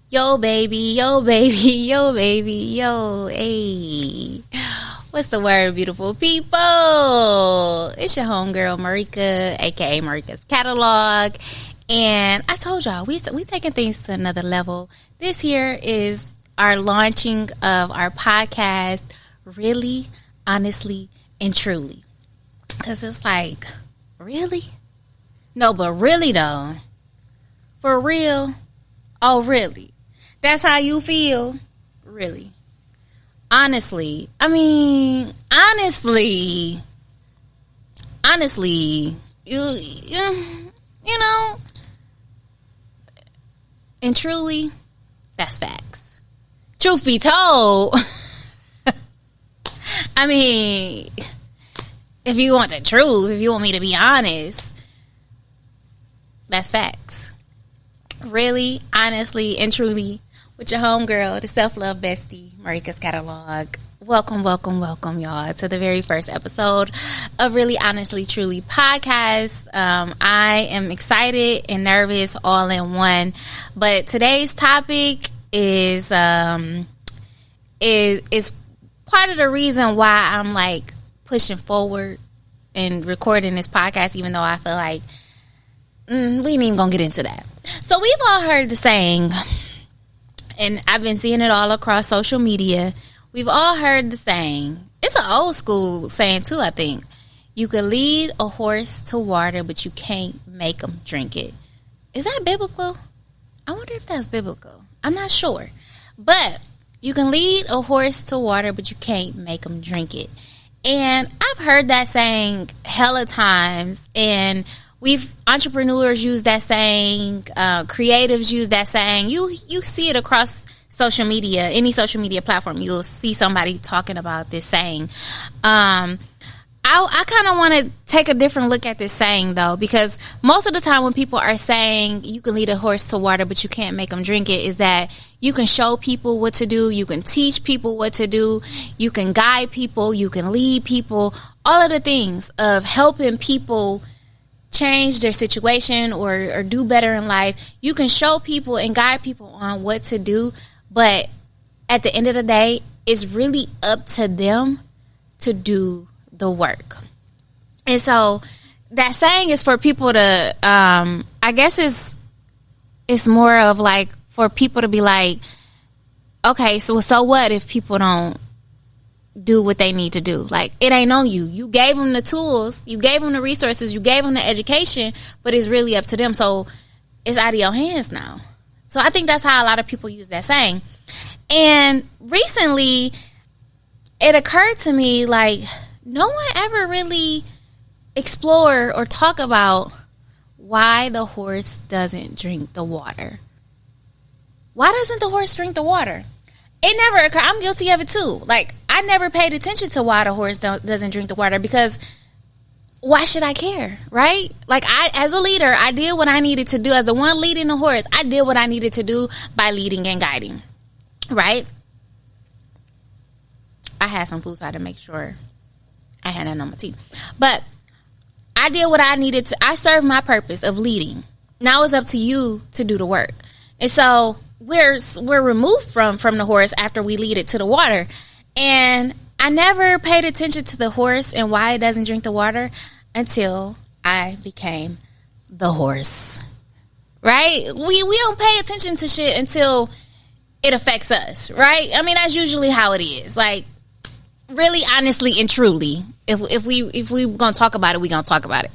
Yo, baby, yo, baby, yo, baby, yo, hey. What's the word, beautiful people? It's your homegirl, Marika, aka Marika's Catalog. And I told y'all, we taking things to another level. This here is our launching of our podcast, Really, Honestly, and Truly. Because it's like, really? No, but really though. For real? Oh, really? That's how you feel? Really? Honestly, you know, and truly, that's facts. Truth be told, if you want the truth, if you want me to be honest, that's facts. Really, honestly, and truly, with your homegirl, the self-love bestie, Marika's Catalog. Welcome, y'all, to the very first episode of Really, Honestly, Truly podcast. I am excited and nervous all in one. But today's topic is part of the reason why I'm like pushing forward and recording this podcast, even though I feel like we ain't even gonna get into that. So we've all heard the saying, and I've been seeing it all across social media. We've all heard the saying. It's an old school saying too, I think. You can lead a horse to water, but you can't make them drink it. Is that biblical? I wonder if that's biblical. I'm not sure. But you can lead a horse to water, but you can't make them drink it. And I've heard that saying hella times, and entrepreneurs use that saying, creatives use that saying. You see it across social media, any social media platform. You'll see somebody talking about this saying. I kind of want to take a different look at this saying though, because most of the time when people are saying you can lead a horse to water but you can't make them drink it, is that you can show people what to do, you can teach people what to do, you can guide people, you can lead people, all of the things of helping people change their situation or do better in life. You can show people and guide people on what to do, but at the end of the day, it's really up to them to do the work. And so that saying is for people to, I guess it's more of like for people to be like, okay, so what if people don't do what they need to do? Like, it ain't on you. You gave them the tools, you gave them the resources, you gave them the education, but it's really up to them. So it's out of your hands now. So I think that's how a lot of people use that saying. And recently it occurred to me, like, no one ever really explore or talk about why the horse doesn't drink the water. Why doesn't the horse drink the water? It never occurred. I'm guilty of it too. Like, I never paid attention to why the horse doesn't drink the water, because why should I care, right? Like, as a leader, I did what I needed to do. As the one leading the horse, I did what I needed to do by leading and guiding, right? I had some food, so I had to make sure I had that on my teeth. But I did what I needed to. I served my purpose of leading. Now it's up to you to do the work. And so we're removed from the horse after we lead it to the water. And I never paid attention to the horse and why it doesn't drink the water until I became the horse. Right? We don't pay attention to shit until it affects us, right? I mean, that's usually how it is. Like, really, honestly, and truly, if we gonna talk about it, we gonna talk about it.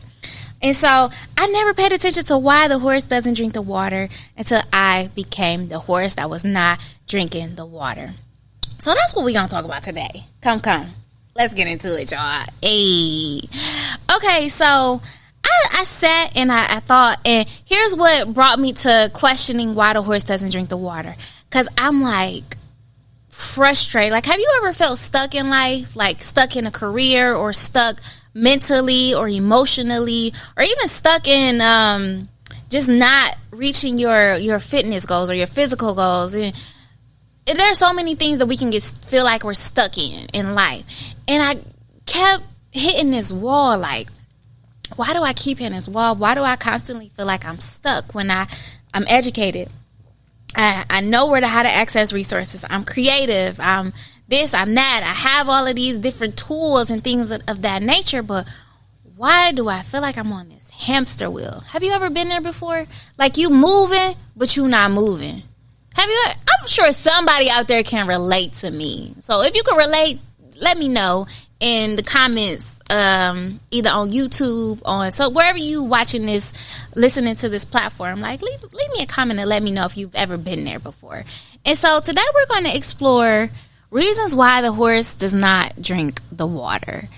And so I never paid attention to why the horse doesn't drink the water until I became the horse that was not drinking the water. So that's what we're going to talk about today. Come. Let's get into it, y'all. Hey. Okay, so I sat and I thought, and here's what brought me to questioning why the horse doesn't drink the water. Because I'm like frustrated. Like, have you ever felt stuck in life? Like stuck in a career, or stuck mentally or emotionally, or even stuck in just not reaching your fitness goals or your physical goals? And there's so many things that we can feel like we're stuck in life. And I kept hitting this wall, like, why do I keep hitting this wall? Why do I constantly feel like I'm stuck when I'm educated? I know how to access resources. I'm creative. I'm this, I'm that. I have all of these different tools and things of that nature, but why do I feel like I'm on this hamster wheel? Have you ever been there before? Like you moving, but you not moving. I'm sure somebody out there can relate to me. So if you can relate, let me know in the comments, either on YouTube, so wherever you watching this, listening to this platform, like leave me a comment and let me know if you've ever been there before. And so today we're going to explore reasons why the horse does not drink the water.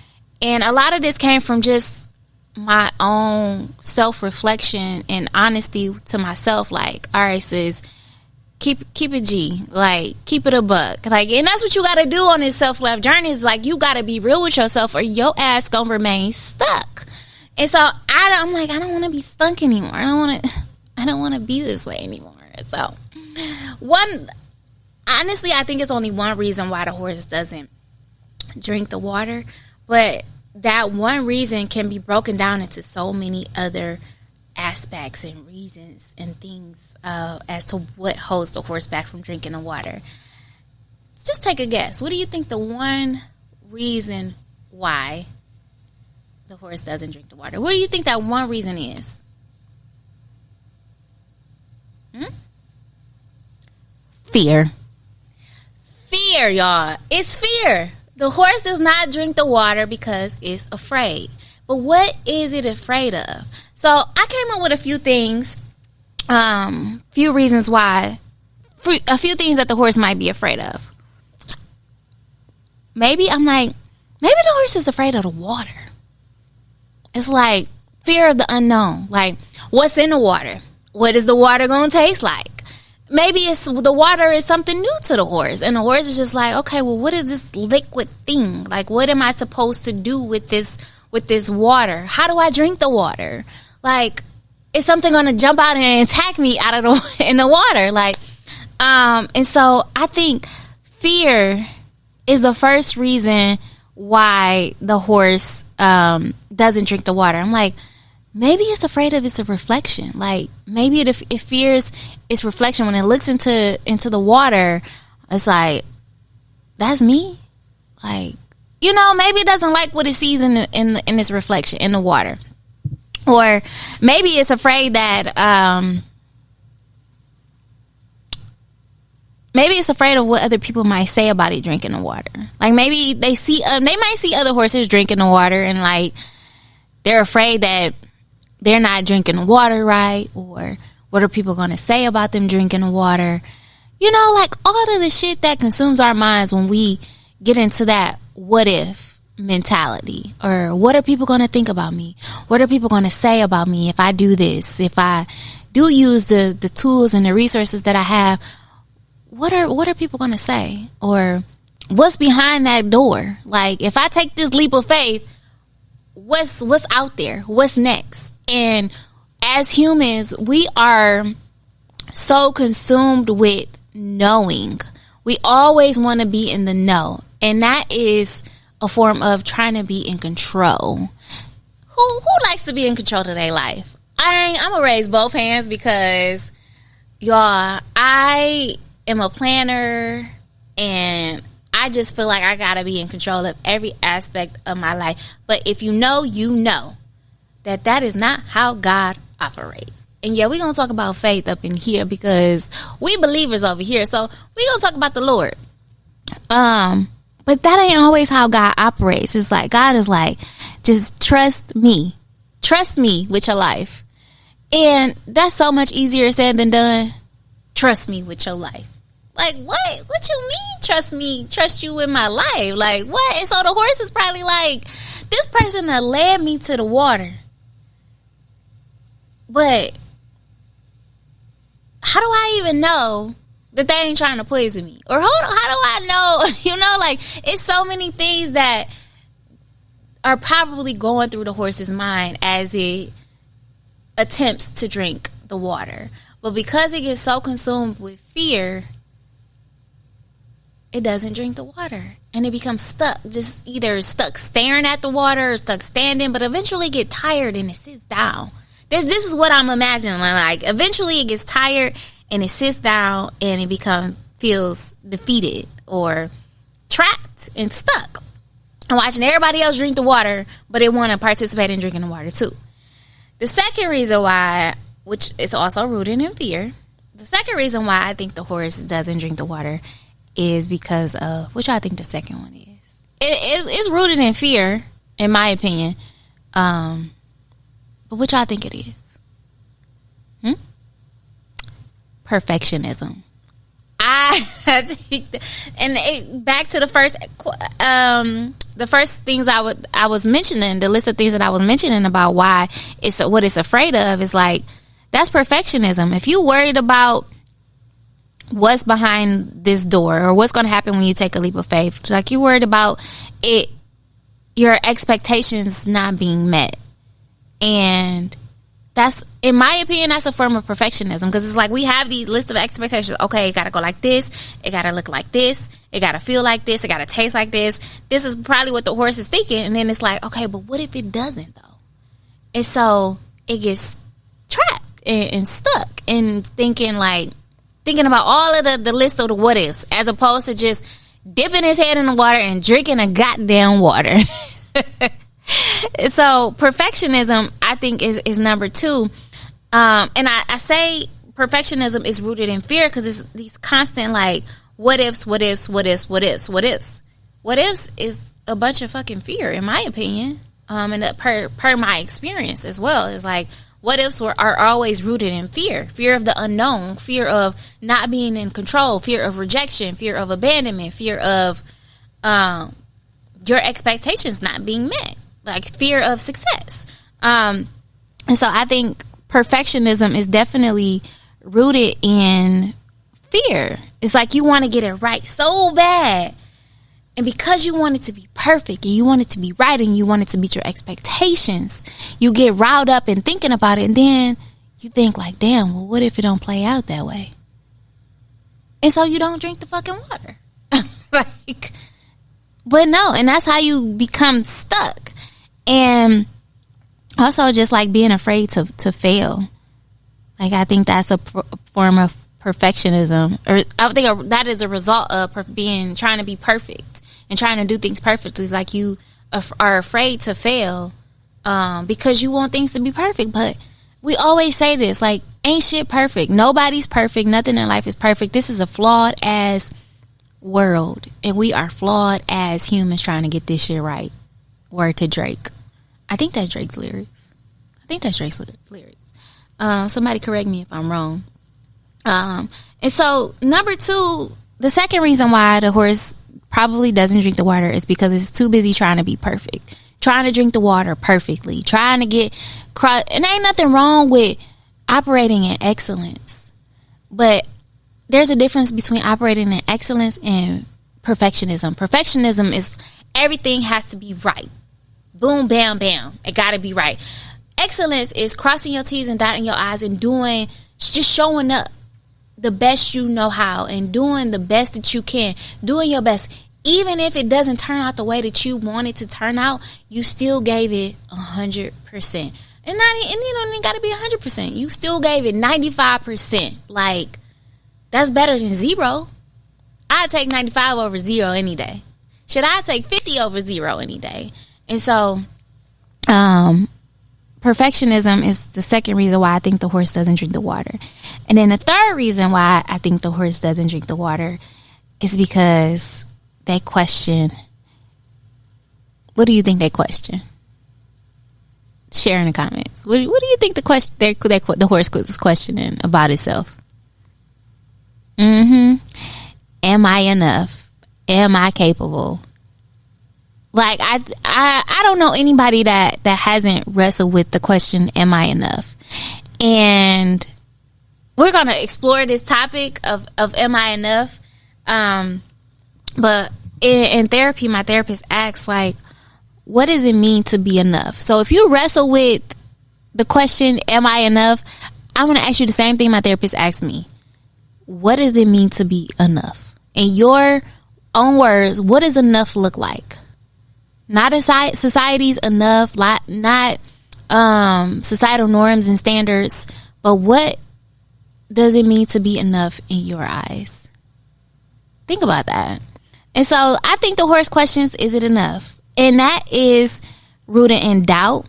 And a lot of this came from just my own self-reflection and honesty to myself. Like, all right, sis, keep it G. Like, keep it a buck. Like, and that's what you got to do on this self-love journey is, like, you got to be real with yourself or your ass going to remain stuck. And so I'm like, I don't want to be stuck anymore. I don't want to be this way anymore. So honestly, I think it's only one reason why the horse doesn't drink the water, but that one reason can be broken down into so many other aspects and reasons and things as to what holds the horse back from drinking the water. Just take a guess. What do you think the one reason why the horse doesn't drink the water? What do you think that one reason is? Fear. Fear, y'all. It's fear. The horse does not drink the water because it's afraid. But what is it afraid of? So I came up with a few things, few reasons why, a few things that the horse might be afraid of. Maybe the horse is afraid of the water. It's like fear of the unknown. Like, what's in the water? What is the water going to taste like? Maybe it's the water is something new to the horse, and the horse is just like, okay, well, what is this liquid thing? Like, what am I supposed to do with this water? How do I drink the water? Like, is something going to jump out and attack me out of in the water? Like, and so I think fear is the first reason why the horse doesn't drink the water. I'm like, maybe it's afraid of its reflection. Like, maybe it fears its reflection when it looks into the water. It's like, that's me. Like, maybe it doesn't like what it sees in its reflection in the water. Or maybe it's afraid that maybe it's afraid of what other people might say about it drinking the water. Like, maybe they might see other horses drinking the water, and like they're afraid that they're not drinking the water right, or what are people going to say about them drinking the water? Like all of the shit that consumes our minds when we get into that what if mentality, or what are people going to think about me? What are people going to say about me if I do this? If I do use the tools and the resources that I have, what are people going to say? Or what's behind that door? Like, if I take this leap of faith, what's out there? What's next? And as humans, we are so consumed with knowing. We always want to be in the know. And that is a form of trying to be in control. Who likes to be in control of their life? I'm going to raise both hands because, y'all, I am a planner, and I just feel like I got to be in control of every aspect of my life. But if you know that is not how God operates. And yeah, we're going to talk about faith up in here because we believers over here. So we're going to talk about the Lord. But that ain't always how God operates. It's like, God is like, just trust me. Trust me with your life. And that's so much easier said than done. Trust me with your life. Like, what? What you mean, trust me? Trust you with my life? Like, what? And so the horse is probably like, this person that led me to the water. But how do I even know that they ain't trying to poison me? Or how do I know? Like, it's so many things that are probably going through the horse's mind as it attempts to drink the water. But because it gets so consumed with fear, it doesn't drink the water. And it becomes stuck, just either stuck staring at the water or stuck standing, but eventually get tired and it sits down. This is what I'm imagining. Like, eventually it gets tired and it sits down and it feels defeated or trapped and stuck. And watching everybody else drink the water, but it want to participate in drinking the water too. The second reason why, which is also rooted in fear, the second reason why I think the horse doesn't drink the water is because of, which I think the second one is. It's rooted in fear, in my opinion. But which I think it is. Perfectionism. I think, back to the first things I was mentioning, the list of things that I was mentioning about why what it's afraid of is like, that's perfectionism. If you worried about what's behind this door or what's going to happen when you take a leap of faith, like you're worried about it, your expectations not being met. And that's, in my opinion, that's a form of perfectionism, because it's like we have these list of expectations. Okay, it got to go like this. It got to look like this. It got to feel like this. It got to taste like this. This is probably what the horse is thinking. And then it's like, okay, but what if it doesn't though? And so it gets trapped and stuck in thinking about all of the list of the what ifs, as opposed to just dipping his head in the water and drinking a goddamn water. So perfectionism, I think, is number two. And I say perfectionism is rooted in fear because it's these constant like what ifs, what ifs, what ifs, what ifs, what ifs. What ifs is a bunch of fucking fear, in my opinion. And per my experience as well, is like what ifs are always rooted in fear. Fear of the unknown, fear of not being in control, fear of rejection, fear of abandonment, fear of your expectations not being met, like fear of success. And so I think perfectionism is definitely rooted in fear. It's like you want to get it right so bad. And because you want it to be perfect and you want it to be right and you want it to meet your expectations, you get riled up in thinking about it. And then you think like, damn, well, what if it don't play out that way? And so you don't drink the fucking water. But no, and that's how you become stuck. And also just like being afraid to fail. Like I think that's a form of perfectionism, or I think that is a result of trying to be perfect and trying to do things perfectly. It's like you are afraid to fail because you want things to be perfect. But we always say this, like, ain't shit perfect. Nobody's perfect. Nothing in life is perfect. This is a flawed ass world, and we are flawed as humans trying to get this shit right. Word to Drake. I think that's Drake's lyrics. Somebody correct me if I'm wrong. And so number two, the second reason why the horse probably doesn't drink the water is because it's too busy trying to be perfect, trying to drink the water perfectly, trying to get and ain't nothing wrong with operating in excellence, but there's a difference between operating in excellence and perfectionism. Perfectionism is everything has to be right. Boom, bam, bam. It got to be right. Excellence is crossing your T's and dotting your I's and just showing up the best you know how and doing the best that you can, doing your best. Even if it doesn't turn out the way that you want it to turn out, you still gave it 100%. And you don't even got to be 100%. You still gave it 95%. Like, that's better than zero. I'd take 95 over zero any day. Should I take 50 over zero any day? And so, perfectionism is the second reason why I think the horse doesn't drink the water. And then the third reason why I think the horse doesn't drink the water is because they question. What do you think they question? Share in the comments. What do you think the horse is questioning about itself? Am I enough? Am I capable? Like I don't know anybody that hasn't wrestled with the question, am I enough? And we're gonna explore this topic of am I enough? But in therapy, my therapist asks, like, what does it mean to be enough? So if you wrestle with the question, am I enough? I'm gonna ask you the same thing my therapist asked me. What does it mean to be enough? In your own words, what does enough look like? Not society's enough, not societal norms and standards, but what does it mean to be enough in your eyes? Think about that. And so I think the horse questions, is it enough? And that is rooted in doubt,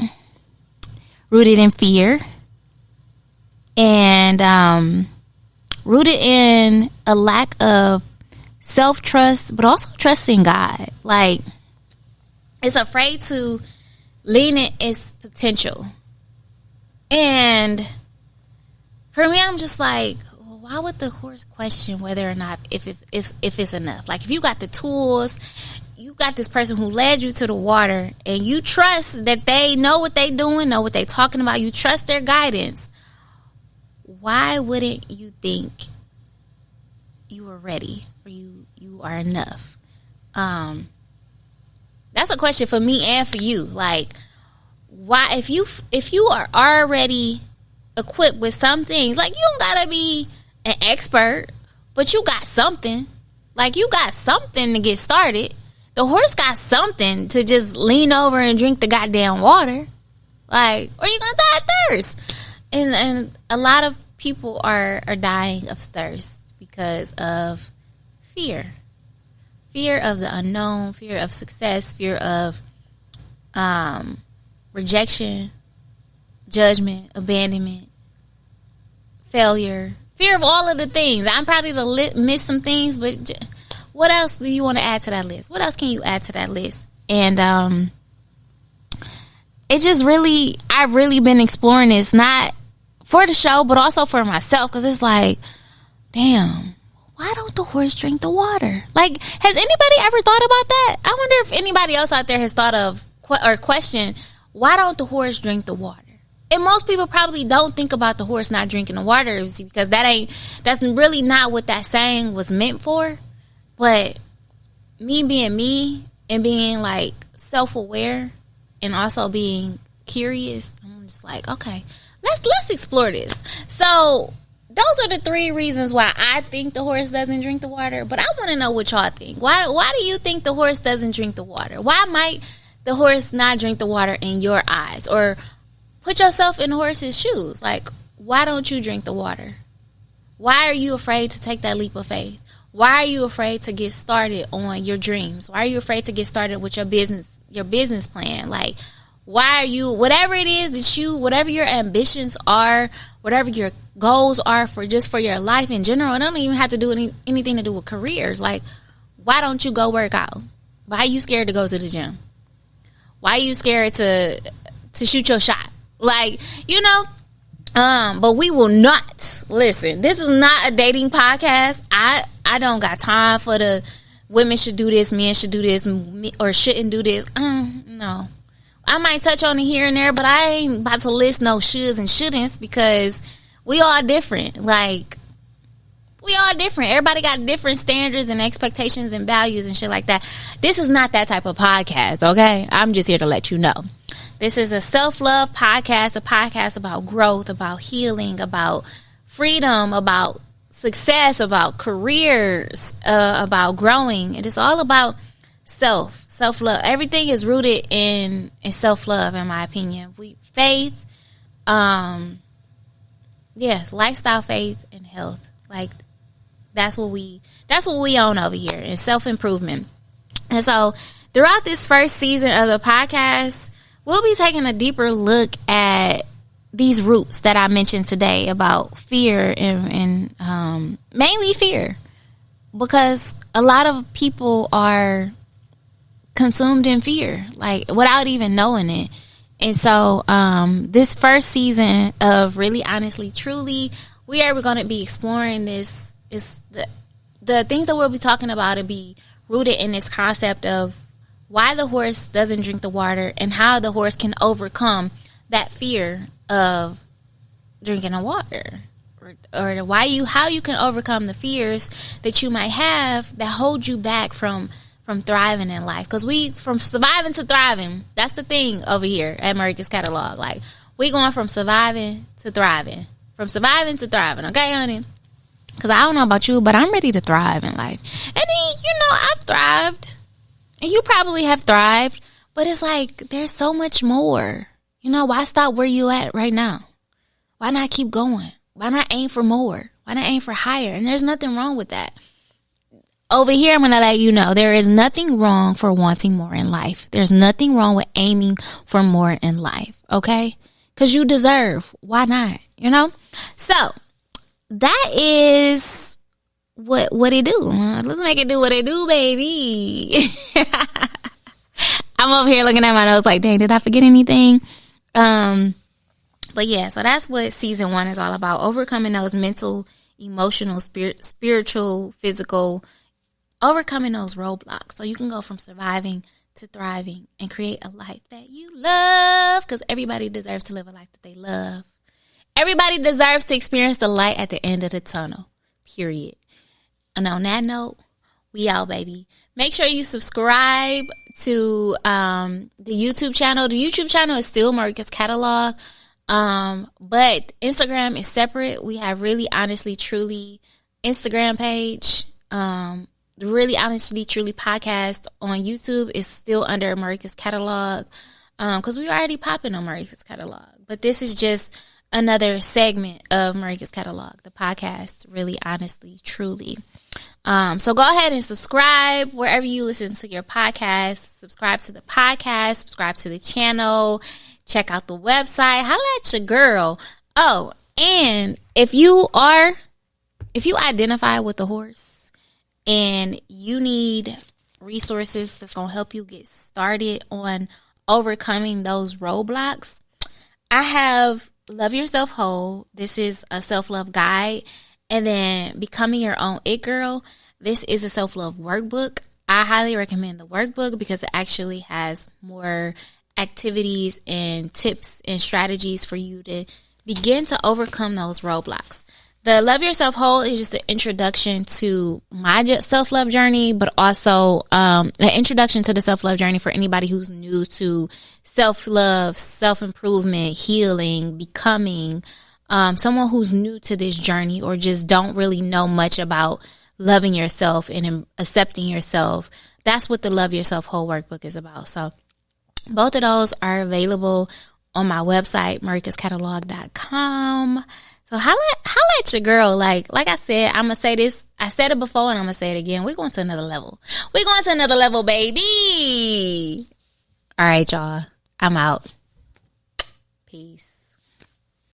rooted in fear, and rooted in a lack of self-trust, but also trusting God. Like, it's afraid to lean in its potential. And for me, I'm just like, well, why would the horse question whether or not if it's enough? Like, if you got the tools, you got this person who led you to the water, and you trust that they know what they doing, know what they talking about, you trust their guidance, why wouldn't you think you are ready, or you are enough? That's a question for me and for you. Like, why, if you are already equipped with some things, like, you don't gotta be an expert, but you got something. Like, you got something to get started. The horse got something to just lean over and drink the goddamn water. Like, or you gonna die of thirst. And a lot of people are dying of thirst because of fear. Fear of the unknown, fear of success, fear of rejection, judgment, abandonment, failure, fear of all of the things. I'm probably to miss some things, but what else do you want to add to that list? What else can you add to that list? And it just really, I've really been exploring this, not for the show, but also for myself, because it's like, damn, why don't the horse drink the water? Like, has anybody ever thought about that? I wonder if anybody else out there has thought of or questioned, why don't the horse drink the water? And most people probably don't think about the horse not drinking the water, because that's really not what that saying was meant for. But me being me and being like self-aware and also being curious, I'm just like, okay, let's explore this. So those are the 3 reasons why I think the horse doesn't drink the water. But I want to know what y'all think. Why do you think the horse doesn't drink the water? Why might the horse not drink the water in your eyes? Or put yourself in the horse's shoes. Like, why don't you drink the water? Why are you afraid to take that leap of faith? Why are you afraid to get started on your dreams? Why are you afraid to get started with your business plan? Like, why are you, whatever it is that whatever your ambitions are, whatever your goals are for your life in general, it don't even have to do anything to do with careers. Like, why don't you go work out? Why are you scared to go to the gym? Why are you scared to shoot your shot? Like, but we will not listen. This is not a dating podcast. I don't got time for the women should do this, men should do this, or shouldn't do this. No. I might touch on it here and there, but I ain't about to list no shoulds and shouldn'ts, because we all different. Like, we all different. Everybody got different standards and expectations and values and shit like that. This is not that type of podcast, okay? I'm just here to let you know. This is a self-love podcast, a podcast about growth, about healing, about freedom, about success, about careers, about growing. It is all about self-love. Everything is rooted in self-love, in my opinion. Faith, lifestyle, faith, and health. Like, that's what we own over here, and self-improvement. And so throughout this first season of the podcast, we'll be taking a deeper look at these roots that I mentioned today about fear and mainly fear, because a lot of people are consumed in fear, like, without even knowing it. And so this first season of Really, Honestly, Truly, we're going to be exploring this. Is the things that we'll be talking about will be rooted in this concept of why the horse doesn't drink the water, and how the horse can overcome that fear of drinking the water, or how you can overcome the fears that you might have that hold you back from thriving in life. Because from surviving to thriving, that's the thing over here at Marika's Catalog. Like, we going from surviving to thriving, okay, honey? Because I don't know about you, but I'm ready to thrive in life. And then, I've thrived, and you probably have thrived, but it's like, there's so much more. Why stop where you at right now? Why not keep going? Why not aim for more? Why not aim for higher? And there's nothing wrong with that. Over here, I'm going to let you know there is nothing wrong for wanting more in life. There's nothing wrong with aiming for more in life, okay? Because you deserve. Why not? You know? So, that is what it do. Let's make it do what it do, baby. I'm over here looking at my notes like, dang, did I forget anything? But yeah, so that's what season 1 is all about. Overcoming those mental, emotional, spiritual, physical, overcoming those roadblocks so you can go from surviving to thriving and create a life that you love, because everybody deserves to live a life that they love. Everybody deserves to experience the light at the end of the tunnel, period. And on that note, we out, baby. Make sure you subscribe to the YouTube channel. The YouTube channel is still Marika's Catalog, but Instagram is separate. We have Really Honestly Truly Instagram page. The Really Honestly Truly podcast on YouTube is still under Marika's Catalog, because we already popping on Marika's Catalog. But this is just another segment of Marika's Catalog, the podcast, Really Honestly Truly. So go ahead and subscribe wherever you listen to your podcast. Subscribe to the podcast, subscribe to the channel, check out the website, holla at your girl. Oh, and if you identify with a horse and you need resources that's going to help you get started on overcoming those roadblocks, I have Love Yourself Whole. This is a self-love guide. And then Becoming Your Own It Girl. This is a self-love workbook. I highly recommend the workbook because it actually has more activities and tips and strategies for you to begin to overcome those roadblocks. The Love Yourself Whole is just an introduction to my self-love journey, but also an introduction to the self-love journey for anybody who's new to self-love, self-improvement, healing, becoming, someone who's new to this journey or just don't really know much about loving yourself and accepting yourself. That's what the Love Yourself Whole workbook is about. So both of those are available on my website, marikascatalog.com. So holla at your girl. Like I said, I'm going to say this. I said it before and I'm going to say it again. We're going to another level. We're going to another level, baby. All right, y'all. I'm out. Peace.